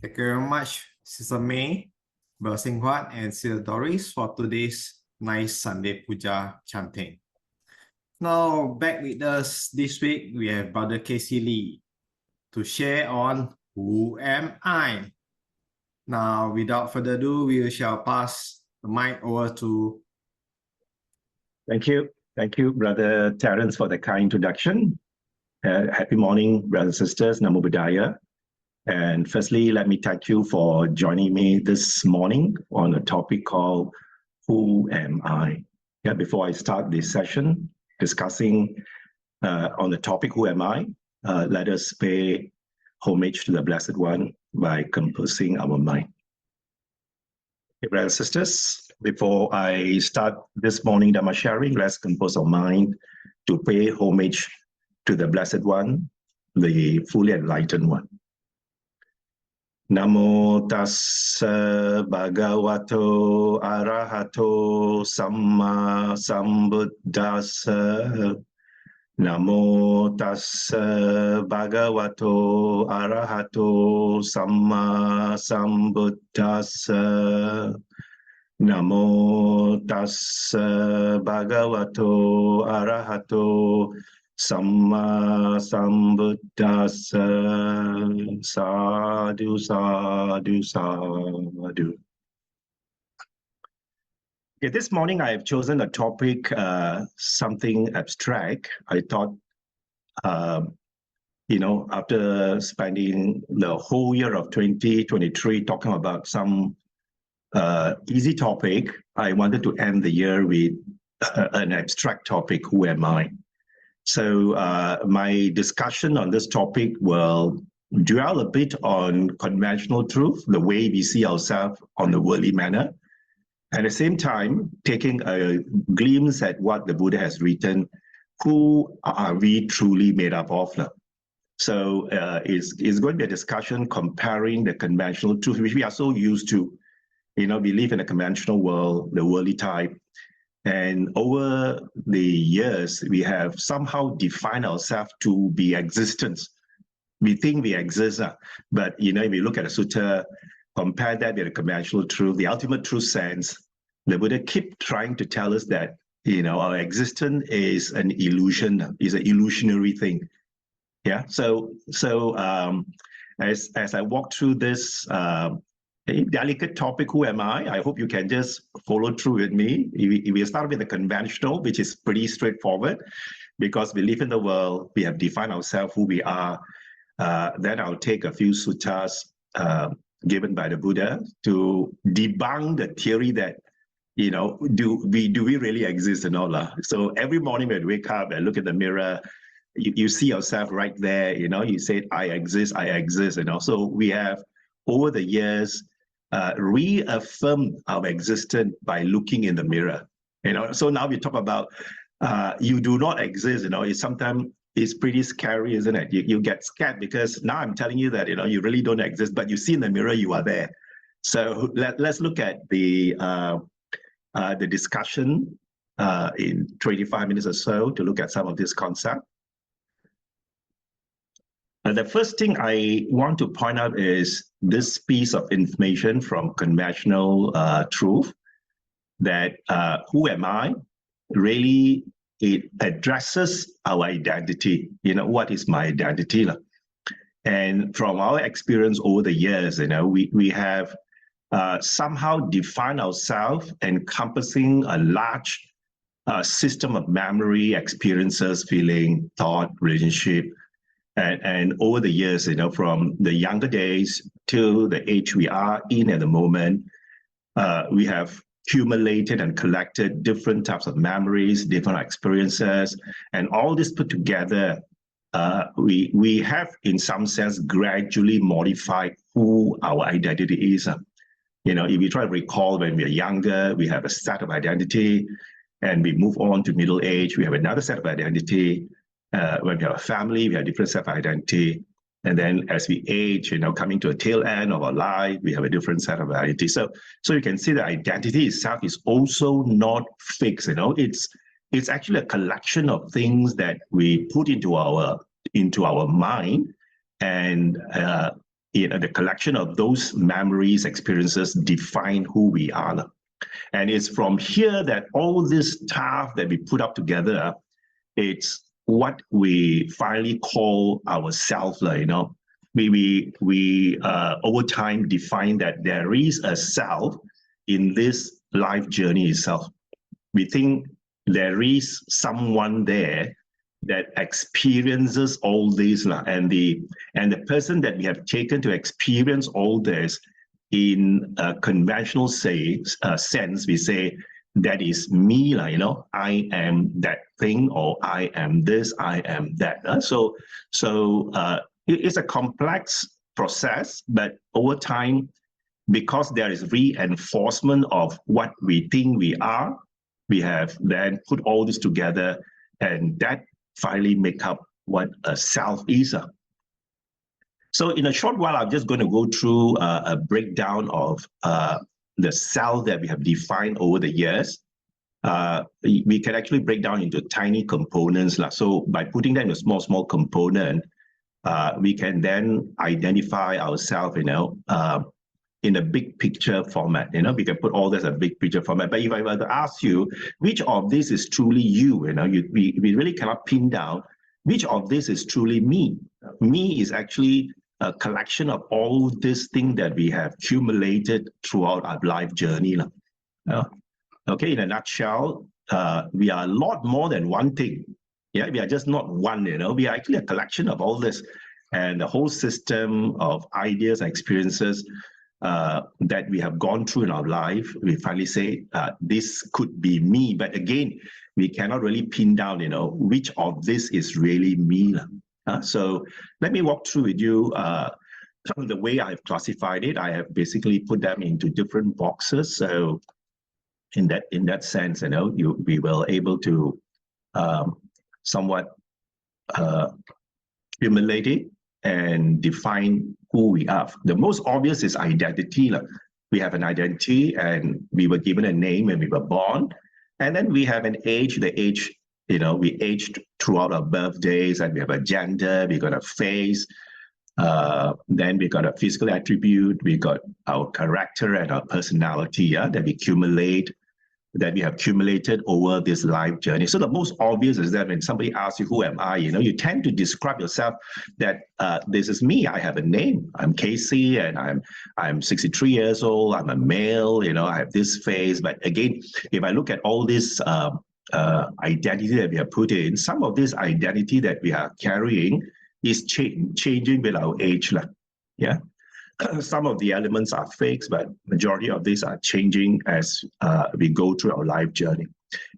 Thank you very much, Sister May, Brother Singhuat, and Sister Doris for today's nice Sunday Pūjā chanting. Now, back with us this week, we have Brother Casey Lee to share on Who Am I? Now, without further ado, we shall pass the mic over to. Thank you. Thank you, Brother Terence, for the kind introduction. Happy morning, brothers and sisters. Namo Buddhaya. And firstly, let me thank you for joining me this morning on a topic called Who Am I? Yeah, before I start this session discussing on the topic Who Am I, let us pay homage to the Blessed One by composing our mind. Okay, brothers and sisters, before I start this morning Dhamma sharing, let's compose our mind to pay homage to the Blessed One, the fully enlightened one. Namo tassa bhagavato arahato samma sambuddhassa. Namo tassa bhagavato arahato samma sambuddhassa. Namo tassa bhagavato arahato Samma Sambuddhassa. Sadhu, sadhu, sadhu. Okay, this morning I have chosen a topic, something abstract. I thought, after spending the whole year of 2023 talking about some easy topic, I wanted to end the year with an abstract topic, Who Am I? So my discussion on this topic will dwell a bit on conventional truth, the way we see ourselves on the worldly manner. At the same time, taking a glimpse at what the Buddha has written, who are we truly made up of? So it's going to be a discussion comparing the conventional truth, which we are so used to. We live in a conventional world, the worldly type. And over the years, we have somehow defined ourselves to be existence. We think we exist, but if you look at the sutta, compare that with the conventional truth, the ultimate truth sense, the Buddha keep trying to tell us that our existence is an illusion, is an illusionary thing. Yeah. So as I walk through this delicate topic, Who am I? I hope you can just follow through with me. We start with the conventional, which is pretty straightforward, because we live in the world, we have defined ourselves, who we are. Then I'll take a few suttas given by the Buddha to debunk the theory that, do we really exist and all? So every morning when we wake up and look at the mirror, you see yourself right there, you say, I exist, and also we have, over the years, reaffirm our existence by looking in the mirror. So now we talk about you do not exist. It's pretty scary, isn't it? You get scared because now I'm telling you that you really don't exist, but you see in the mirror you are there. So let's look at the discussion in 25 minutes or so to look at some of this concept. The first thing I want to point out is this piece of information from conventional truth, that who am I? Really, it addresses our identity. What is my identity? And from our experience over the years, we have somehow defined ourselves encompassing a large system of memory, experiences, feeling, thought, relationship. And over the years, from the younger days to the age we are in at the moment, we have accumulated and collected different types of memories, different experiences, and all this put together, we have, in some sense, gradually modified who our identity is. If you try to recall when we are younger, we have a set of identity, and we move on to middle age, we have another set of identity. When we have a family, we have a different set of identity. And then as we age, coming to a tail end of our life, we have a different set of identity. So you can see the identity itself is also not fixed. It's actually a collection of things that we put into our mind, and the collection of those memories, experiences define who we are. And it's from here that all this stuff that we put up together, it's what we finally call ourselves. We over time define that there is a self in this life journey itself. We think there is someone there that experiences all this, and the person that we have taken to experience all this in a conventional sense, we say that is me, I am that thing, or I am this, I am that. So it's a complex process, but over time, because there is reinforcement of what we think we are, we have then put all this together, and that finally make up what a self is. So in a short while, I'm just going to go through a breakdown of the self that we have defined over the years. We can actually break down into tiny components. So by putting them in a small component, we can then identify ourselves, in a big picture format. We can put all this in a big picture format. But if I were to ask you, which of this is truly you? We really cannot pin down which of this is truly me. Me is actually a collection of all these things that we have accumulated throughout our life journey. Okay, in a nutshell, we are a lot more than one thing. Yeah, we are just not one. We are actually a collection of all this, and the whole system of ideas and experiences that we have gone through in our life. We finally say this could be me, but again, we cannot really pin down, which of this is really me. So let me walk through with you the way I've classified it. I have basically put them into different boxes. So in that sense, we were able to somewhat accumulate it and define who we are. The most obvious is identity. We have an identity, and we were given a name when we were born. And then we have an age, the age, we aged throughout our birthdays, and we have a gender, we got a face, then we got a physical attribute, we got our character and our personality, that we accumulate, that we have accumulated over this life journey. So the most obvious is that when somebody asks you, who am I? You tend to describe yourself that this is me. I have a name. I'm Casey, and I'm 63 years old. I'm a male. I have this face. But again, if I look at all this identity that we have put in, some of this identity that we are carrying is changing with our age. Yeah. Some of the elements are fakes, but majority of these are changing as we go through our life journey.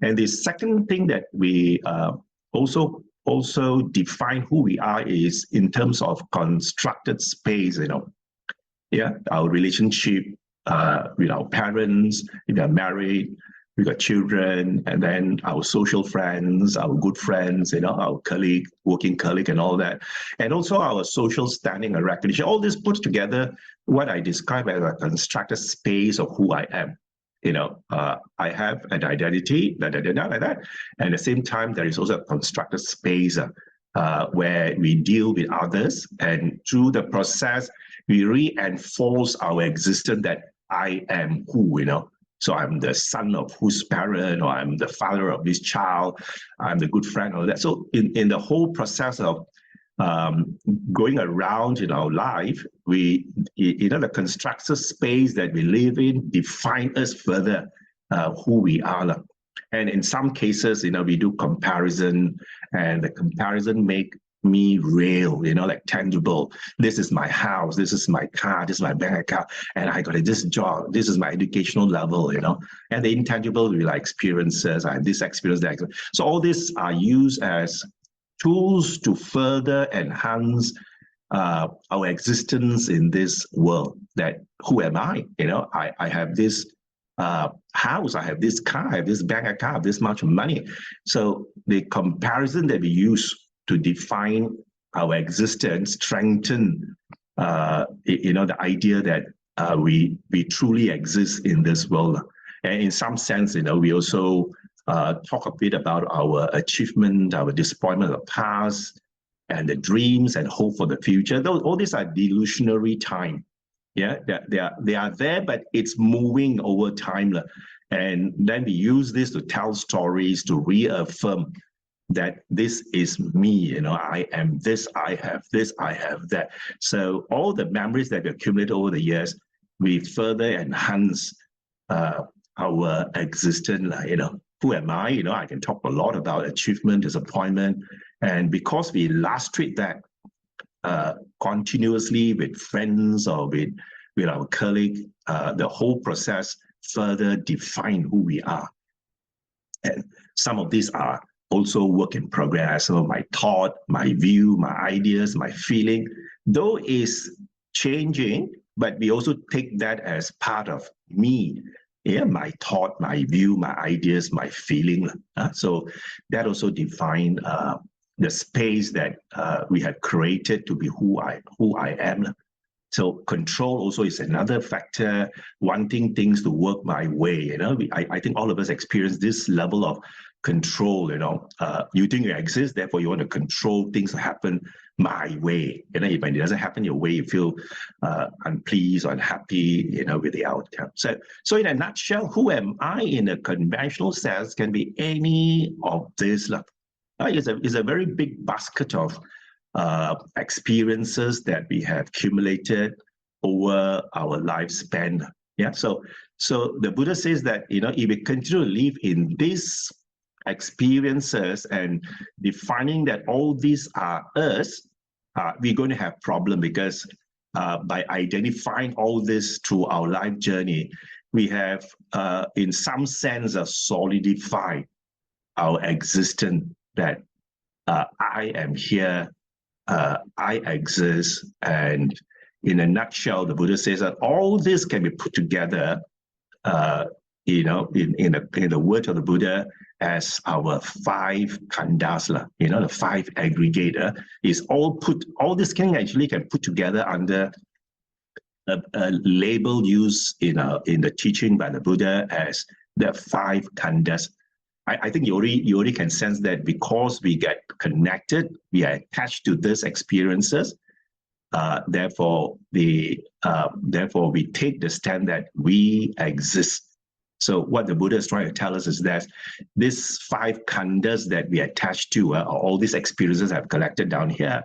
And the second thing that we also define who we are is in terms of constructed space. Our relationship with our parents, if they're married, we got children, and then our social friends, our good friends, our colleague, working colleague, and all that. And also our social standing and recognition. All this puts together what I describe as a constructed space of who I am. I have an identity, like that. And at the same time, there is also a constructed space where we deal with others. And through the process, we reinforce our existence that I am who, So I'm the son of whose parent, or I'm the father of this child, I'm the good friend, all that. So in the whole process of going around in our life, the constructed space that we live in define us further who we are. And in some cases, we do comparison, and the comparison make me real, like tangible. This is my house, this is my car, this is my bank account, and I got this job, this is my educational level, and the intangible will be like experiences. I have this experience, that experience. So all these are used as tools to further enhance our existence in this world. That who am I? I have this house, I have this car, I have this bank account, I have this much money. So the comparison that we use to define our existence strengthen the idea that we truly exist in this world. And in some sense, we also talk a bit about our achievement, our disappointment of the past, and the dreams and hope for the future. All these are delusionary time. Yeah, they are there, but it's moving over time. And then we use this to tell stories, to reaffirm that this is me, I am this, I have that. So all the memories that we accumulate over the years, we further enhance our existence. Who am I? I can talk a lot about achievement, disappointment, and because we illustrate that continuously with friends or with our colleague, the whole process further define who we are. And some of these are also work in progress. So my thought, my view, my ideas, my feeling, though is changing, but we also take that as part of me. Yeah, my thought, my view, my ideas, my feeling. So that also define the space that we have created to be who I am. So control also is another factor, wanting things to work my way. I think all of us experience this level of control. You think you exist, therefore you want to control things to happen my way. When it doesn't happen your way, you feel unpleased or unhappy, with the outcome. So in a nutshell, who am I in a conventional sense can be any of this. It's a very big basket of experiences that we have accumulated over our lifespan. Yeah. So the Buddha says that if we continue to live in these experiences and defining that all these are us, we're going to have problem, because by identifying all this through our life journey, we have in some sense solidified our existence, that I am here, I exist. And in a nutshell, the Buddha says that all this can be put together, in the words of the Buddha, as our 5 khandhas, the 5 aggregator is all this can put together under a label used in the teaching by the Buddha as the 5 khandhas. I think you already can sense that because we get connected, we are attached to these experiences. Therefore we take the stand that we exist. So what the Buddha is trying to tell us is that these 5 khandhas that we attach to, all these experiences I've collected down here,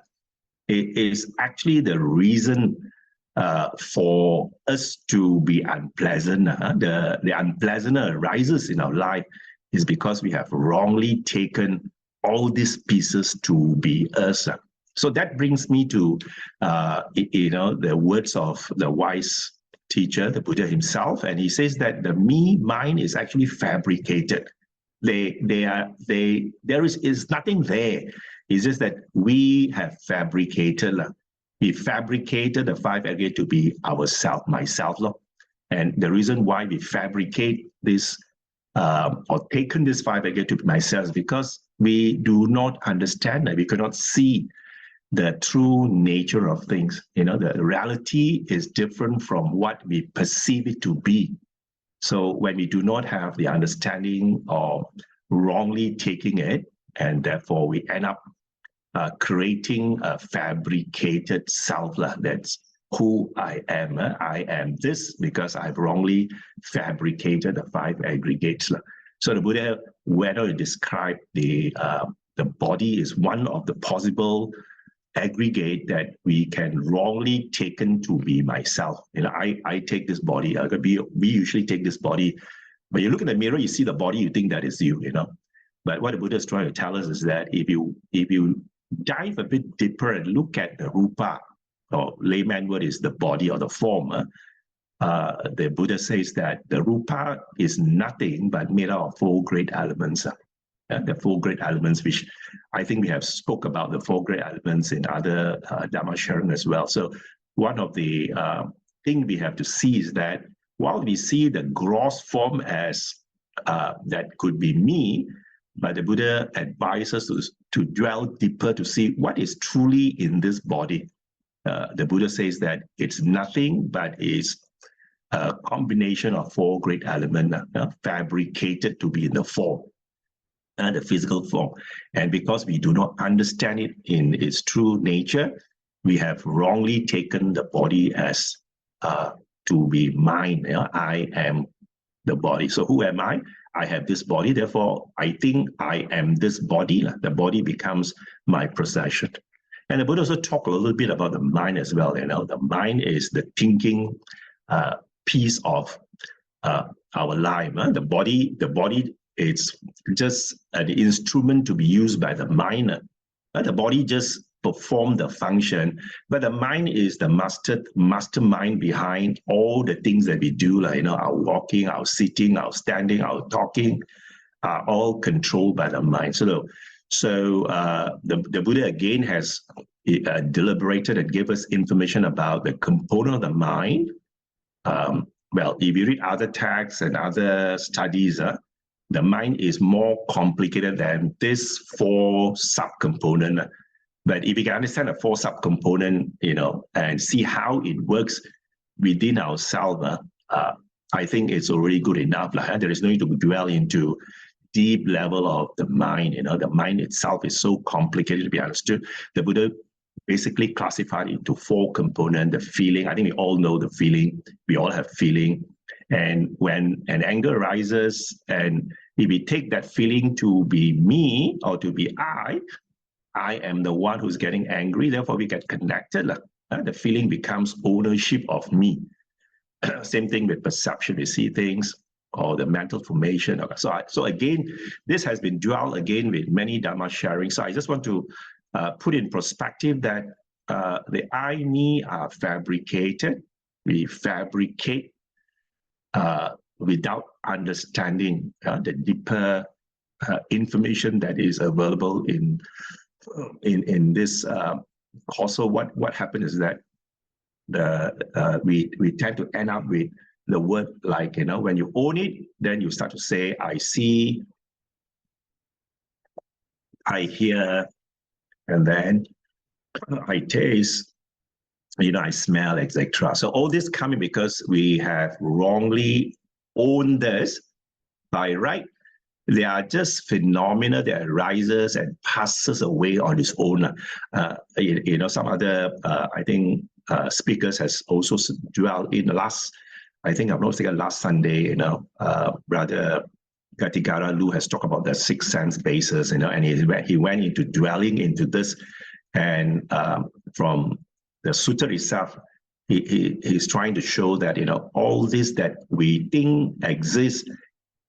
it is actually the reason for us to be unpleasant. The unpleasantness arises in our life is because we have wrongly taken all these pieces to be us. So that brings me to the words of the wise teacher, the Buddha himself, and he says that the me mind is actually fabricated. There is nothing there. It's just that we have fabricated. We fabricated the 5 aggregate to be ourself, myself. And the reason why we fabricate this or taken this 5 aggregate to be myself is because we do not understand that we cannot see the true nature of things. The reality is different from what we perceive it to be. So when we do not have the understanding of wrongly taking it, and therefore we end up creating a fabricated self. That's who I am. I am this because I've wrongly fabricated the 5 aggregates. So the Buddha went on to describe the body is one of the possible aggregate that we can wrongly taken to be myself. I take this body. We usually take this body. When you look in the mirror, you see the body, you think that is you. But what the Buddha is trying to tell us is that if you dive a bit deeper and look at the rupa, or layman word is the body or the form, the Buddha says that the rupa is nothing but made out of 4 great elements. The 4 great elements, which I think we have spoke about the 4 great elements in other Dhamma sharing as well. So one of the things we have to see is that while we see the gross form as that could be me, but the Buddha advises us to dwell deeper to see what is truly in this body. The Buddha says that it's nothing but is a combination of 4 great elements fabricated to be in the form. the physical form. And because we do not understand it in its true nature, we have wrongly taken the body as to be mine. You know, I am the body. So who am I? I have this body. Therefore, I think I am this body. The body becomes my possession. And the Buddha also talked a little bit about the mind as well. You know, the mind is the thinking piece of our life. The body it's just an instrument to be used by the mind. The body just performs the function, but the mind is the mastermind behind all the things that we do, like, you know, our walking, our sitting, our standing, our talking, are all controlled by the mind. So the Buddha again has deliberated and gave us information about the component of the mind. Well, if you read other texts and other studies, the mind is more complicated than this 4 subcomponents. But if you can understand the 4 subcomponents, you know, and see how it works within ourselves, I think it's already good enough. There is no need to dwell into deep level of the mind. You know, the mind itself is so complicated to be understood. The Buddha basically classified into 4 components. The feeling, I think we all know the feeling. We all have feeling. And when an anger arises, and if we take that feeling to be me or to be I am the one who's getting angry, therefore we get connected. The feeling becomes ownership of me. Same thing with perception. We see things, or the mental formation. So again, this has been dwelled again with many Dhamma sharing. So I just want to put in perspective that the I, me are fabricated. We fabricate without understanding the deeper information that is available in this. Also, what happens is that we tend to end up with the word, like, you know, when you own it, then you start to say, I see, I hear, and then I taste, you know, I smell, etc. So all this coming because we have wrongly owned this by right. They are just phenomena that arises and passes away on its own. You know, some other, I think, speakers has also dwelled in the last, I think I'm not saying last Sunday, you know, Brother Gatigara Lu has talked about the 6 sense basis, you know, and he went into dwelling into this. And from the sutta itself, he's trying to show that, you know, all this that we think exists,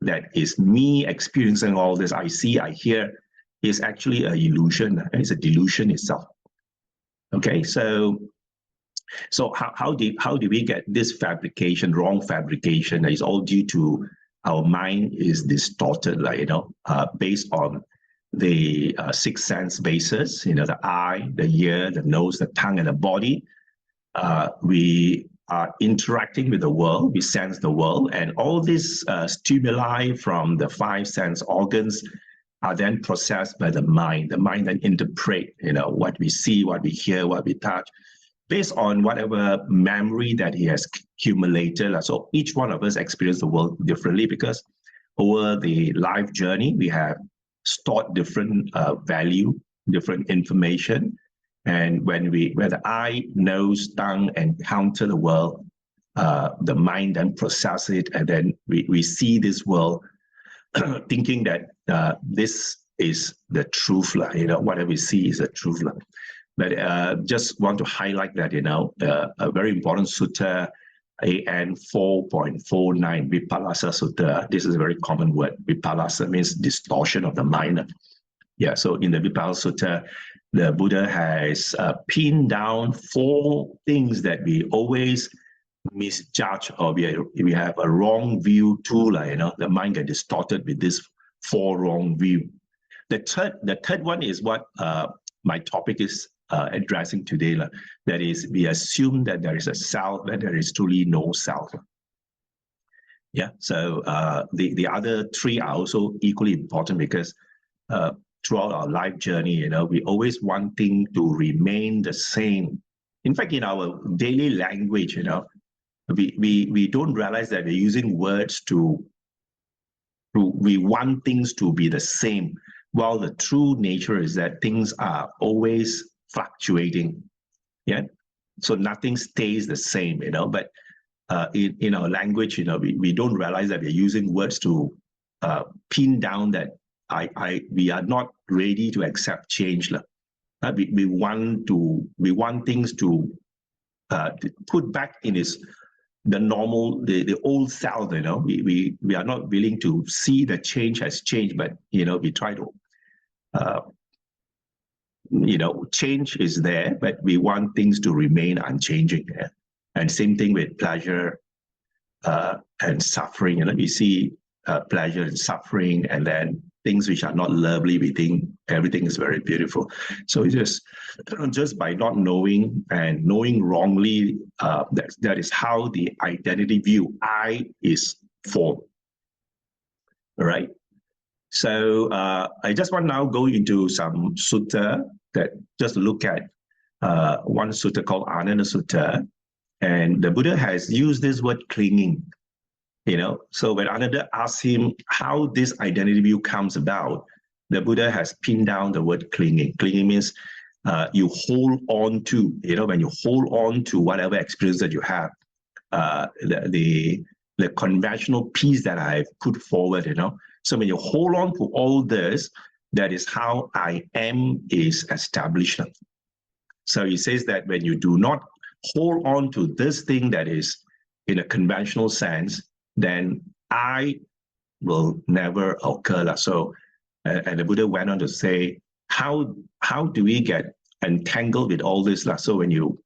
that is me experiencing all this, I see, I hear, is actually an illusion. It's a delusion itself. Okay, so how do we get this fabrication, wrong fabrication? It's all due to our mind is distorted, like, you know, based on the 6 sense basis, you know, the eye, the ear, the nose, the tongue, and the body. We are interacting with the world, we sense the world, and all these stimuli from the 5 sense organs are then processed by the mind. The mind then interpret, you know, what we see, what we hear, what we touch, based on whatever memory that he has accumulated. So each one of us experience the world differently, because over the life journey, we have stored different value, different information. And when the eye, nose, tongue encounter the world, the mind then process it, and then we see this world thinking that this is the truth, you know, whatever we see is the truth. But just want to highlight that, you know, a very important sutta, AN 4.49, Vipallasa Sutta. This is a very common word. Vipallasa means distortion of the mind. Yeah, so in the Vipallasa Sutta, the Buddha has pinned down 4 things that we always misjudge, or we have a wrong view too, like, you know, the mind gets distorted with this 4 wrong view. The third one is what my topic is addressing today. That is, we assume that there is a self, and there is truly no self. Yeah, so the other 3 are also equally important, because throughout our life journey, you know, we always want things to remain the same. In fact, in our daily language, you know, we don't realize that we're using words to We want things to be the same, while the true nature is that things are always fluctuating. Yeah, so nothing stays the same, but in our language, we don't realize that we're using words to pin down that we are not ready to accept change. We want things to put back in the normal, the old self. We are not willing to see the change has changed, but we try to change is there, but we want things to remain unchanging. Yeah? And same thing with pleasure and suffering. We see pleasure and suffering, and then things which are not lovely, we think everything is very beautiful. So it's just by not knowing and knowing wrongly, that is how the identity view I is formed. All right. So I just want to now go into some sutta that just look at one sutta called Ananda Sutta, and the Buddha has used this word clinging. So when Ananda asks him how this identity view comes about, the Buddha has pinned down the word clinging. Clinging means you hold on to, when you hold on to whatever experience that you have, the conventional piece that I've put forward, So when you hold on to all this, that is how I am is established. So he says that when you do not hold on to this thing that is in a conventional sense, then I will never occur. So, and the Buddha went on to say, how do we get entangled with all this? So when you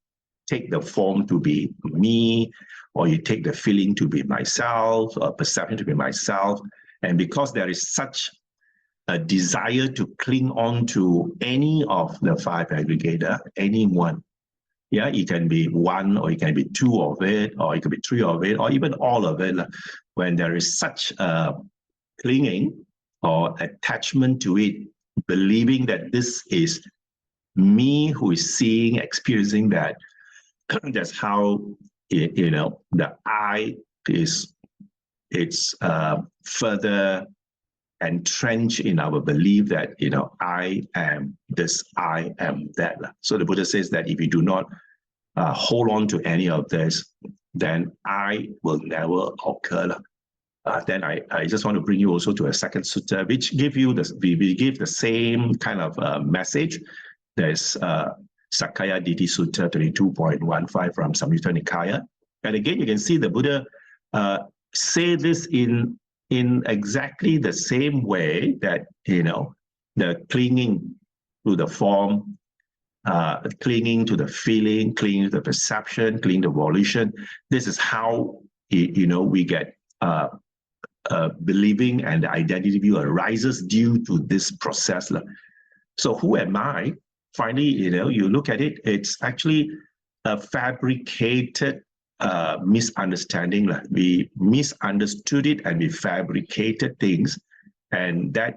take the form to be me, or you take the feeling to be myself, or perception to be myself, and because there is such a desire to cling on to any of the five aggregator, any one. Yeah, it can be one, or it can be two of it, or it can be three of it, or even all of it. When there is such a clinging or attachment to it, believing that this is me who is seeing, experiencing that, that's how, the I is, it's further entrenched in our belief that, I am this, I am that. So the Buddha says that if you do not hold on to any of this, then I will never occur. Then I just want to bring you also to a second sutta, which give you we give the same kind of message. There's Sakkaya Ditthi Sutta 32.15 from Samyutta Nikaya. And again, you can see the Buddha say this in exactly the same way that, the clinging to the form, clinging to the feeling, clinging to the perception, clinging to volition. This is how, we get believing, and the identity view arises due to this process. So who am I? Finally, you look at it, it's actually a fabricated misunderstanding. We misunderstood it and we fabricated things, and that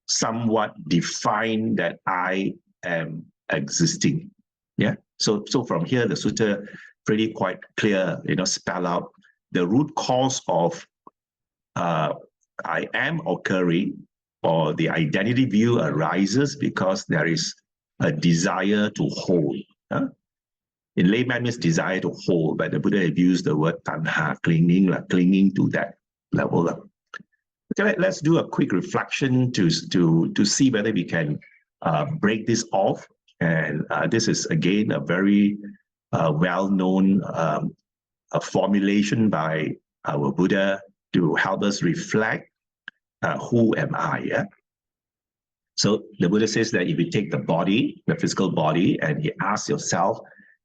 somewhat define that I am existing. Yeah. So from here the sutta pretty quite clear, spell out the root cause of I am occurring, or the identity view arises because there is a desire to hold. In layman means desire to hold, but the Buddha had used the word tanha, clinging to that level. Okay, let's do a quick reflection to see whether we can break this off. And this is again a very well-known formulation by our Buddha to help us reflect who am I. Yeah? So the Buddha says that if you take the body, the physical body, and you ask yourself,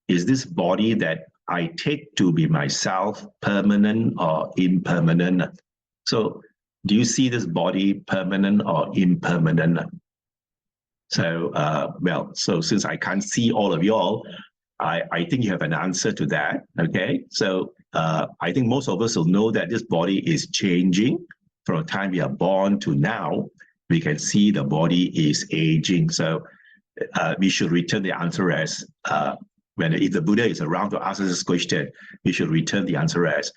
is this body that I take to be myself permanent or impermanent? So do you see this body permanent or impermanent? So, so since I can't see all of y'all, I think you have an answer to that, okay? So I think most of us will know that this body is changing from the time we are born to now. We can see the body is aging. So we should return the answer as, if the Buddha is around to ask us this question, we should return the answer as,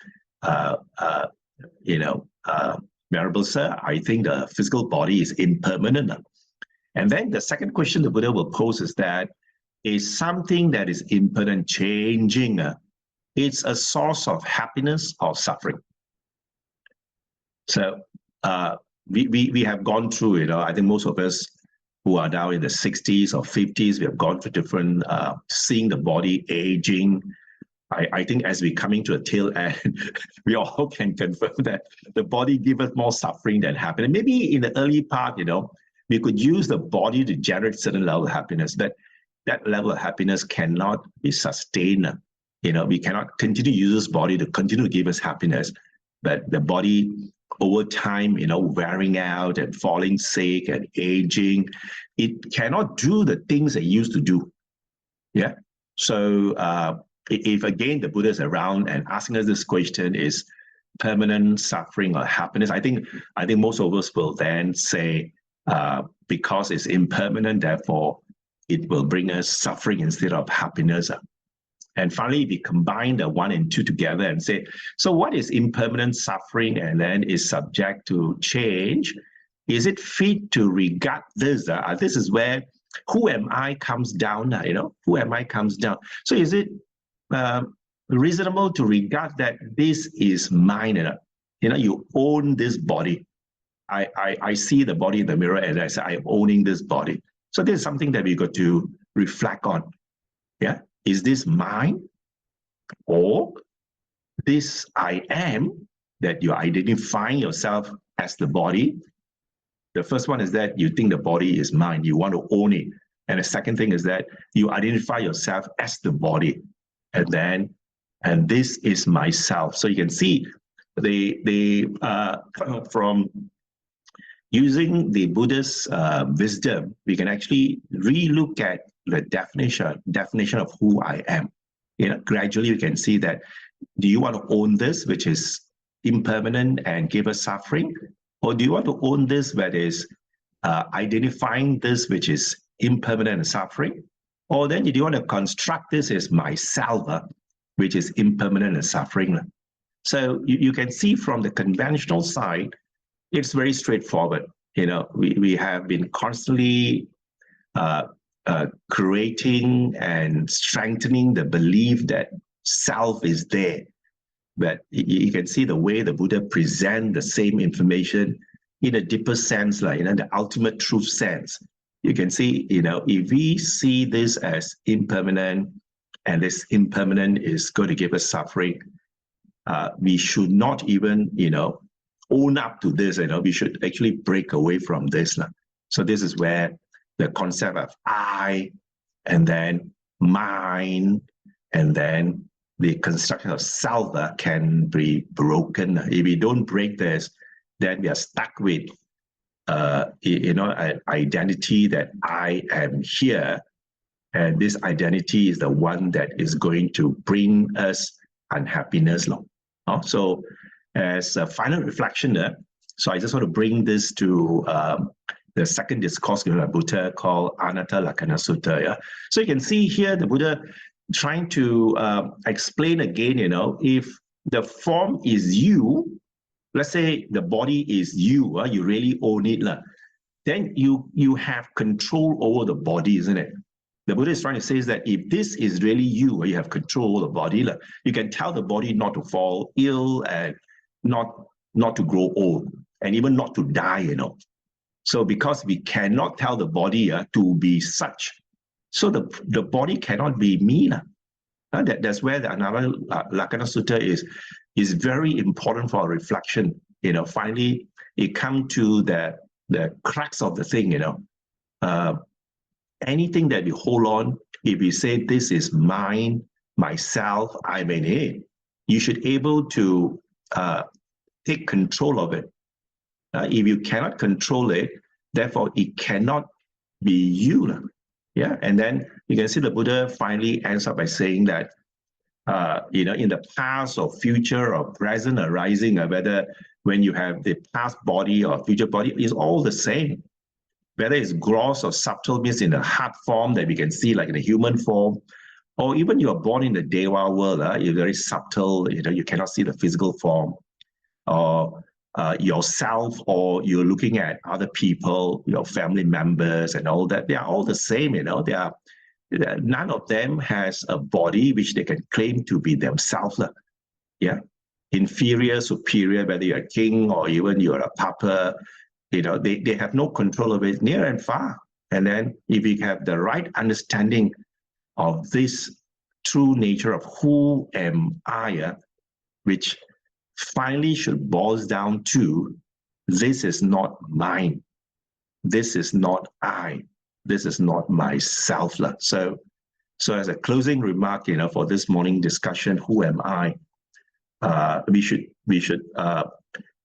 Venerable Sir, I think the physical body is impermanent. And then the second question the Buddha will pose is that, is something that is impermanent changing? It's a source of happiness or suffering. So we have gone through, I think most of us who are now in the 60s or 50s, we have gone through different, seeing the body aging. I think as we're coming to a tail end, we all can confirm that the body gives us more suffering than happiness. Maybe in the early part, we could use the body to generate certain level of happiness, but that level of happiness cannot be sustained. We cannot continue to use this body to continue to give us happiness, but the body over time, wearing out and falling sick and aging, it cannot do the things it used to do. Yeah. So if again the Buddha is around and asking us this question, is permanent suffering or happiness? I think most of us will then say, because it's impermanent, therefore it will bring us suffering instead of happiness. And finally, we combine the 1 and 2 together and say, so what is impermanent suffering and then is subject to change? Is it fit to regard this? This is where who am I comes down, who am I comes down. So is it reasonable to regard that this is mine? You own this body. I see the body in the mirror and I say, I'm owning this body. So this is something that we got to reflect on. Yeah. Is this mine? Or this I am, that you're identifying yourself as the body? The first one is that you think the body is mine, you want to own it. And the second thing is that you identify yourself as the body. And this is myself. So you can see from using the Buddha's wisdom, we can actually re-look at the definition of who I am. Gradually you can see that, do you want to own this, which is impermanent and give us suffering? Or do you want to own this, that is identifying this, which is impermanent and suffering? Or then do you want to construct this as myself, which is impermanent and suffering? So you can see from the conventional side, it's very straightforward. We have been constantly creating and strengthening the belief that self is there. But you can see the way the Buddha presents the same information in a deeper sense, like the ultimate truth sense. You can see, if we see this as impermanent, and this impermanent is going to give us suffering, we should not even, own up to this. We should actually break away from this. So this is where the concept of I, and then mine, and then the construction of self can be broken. If we don't break this, then we are stuck with an identity that I am here, and this identity is the one that is going to bring us unhappiness. So as a final reflection, so I just want to bring this to the second discourse given by Buddha called Anatta Lakkhana Sutta. Yeah? So you can see here the Buddha trying to explain again, if the form is you, let's say the body is you, you really own it, then you have control over the body, isn't it? The Buddha is trying to say is that if this is really you, you have control over the body, you can tell the body not to fall ill and not to grow old and even not to die, So because we cannot tell the body to be such, so the body cannot be me. That's where the Anatta Lakkhana Sutta is very important for our reflection. Finally, it comes to the crux of the thing. Anything that we hold on, if we say this is mine, myself, I'm in it, you should be able to take control of it. If you cannot control it, therefore it cannot be you. Yeah, and then you can see the Buddha finally ends up by saying that, in the past or future or present arising, whether when you have the past body or future body, is all the same. Whether it's gross or subtle, means in the hard form that we can see, like in the human form, or even you are born in the Deva world, you're very subtle, you cannot see the physical form. or yourself, or you're looking at other people, your family members and all that, they are all the same, you know. None of them has a body which they can claim to be themselves. Yeah. Inferior, superior, whether you're a king or even you're a papa, you know, they have no control of it near and far. And then if you have the right understanding of this true nature of who am I, which finally should boil down to, this is not mine, this is not I, this is not myself. So as a closing remark, you know, for this morning discussion, who am I? We should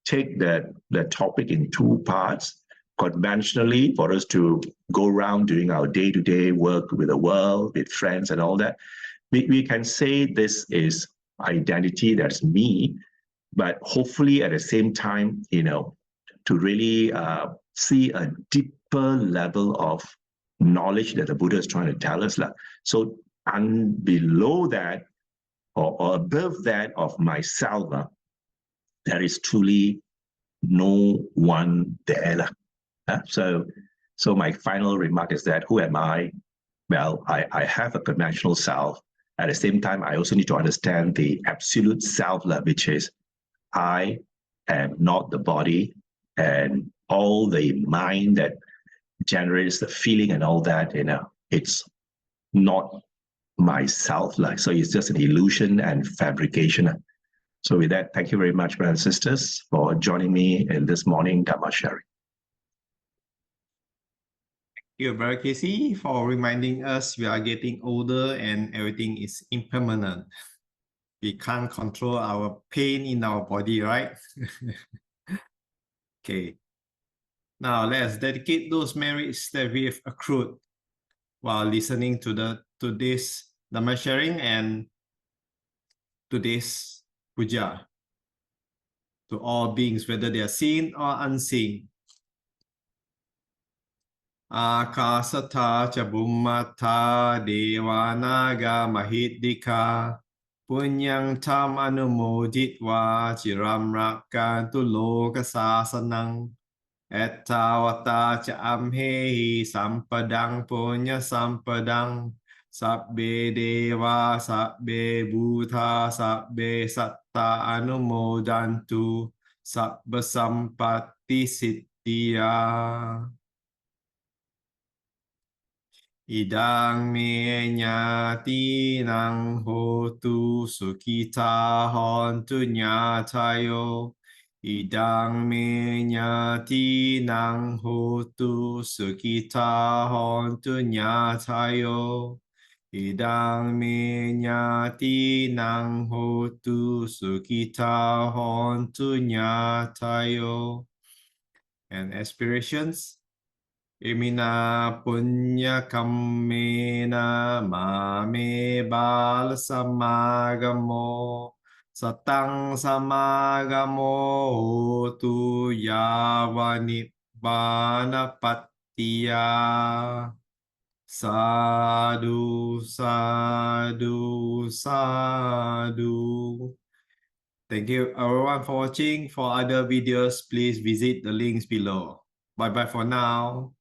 take the topic in two parts. Conventionally, for us to go around doing our day-to-day work with the world, with friends and all that, we can say this is identity, that's me, but hopefully at the same time, you know, to really see a deeper level of knowledge that the Buddha is trying to tell us. So below that, or above that of myself, there is truly no one there. So my final remark is that, who am I? Well, I have a conventional self. At the same time, I also need to understand the absolute self, which is I am not the body, and all the mind that generates the feeling and all that, you know, it's not myself. So it's just an illusion and fabrication. So with that, thank you very much, brothers and sisters, for joining me in this morning Dhamma sharing. Thank you, Brother Casey, for reminding us we are getting older and everything is impermanent. We can't control our pain in our body, right? Okay. Now let's dedicate those merits that we have accrued while listening to today's Dhamma sharing and today's puja to all beings, whether they are seen or unseen. Akasatha ca bhummata devanaga mahiddhika punyang tam anumoditva chiram rakkantu loka sasanang ettavata ca amhehi sampadang punya sampadang sabbe deva sabbe bhuta sabbe satta anumodantu sabba sampatti siddhya. Idang me nyati nang hotu sukita hontu nyatayo. Idang me nyati nang hotu sukita hontu nyatayo. Idang me nyati nang hotu sukita hontu nyatayo. And aspirations. Imina punya kammena mame bala samagamo satang samagamo tu yavani bana pattiya. Sadhu, sadhu, sadhu. Thank you everyone for watching. For other videos, please visit the links below. Bye bye for now.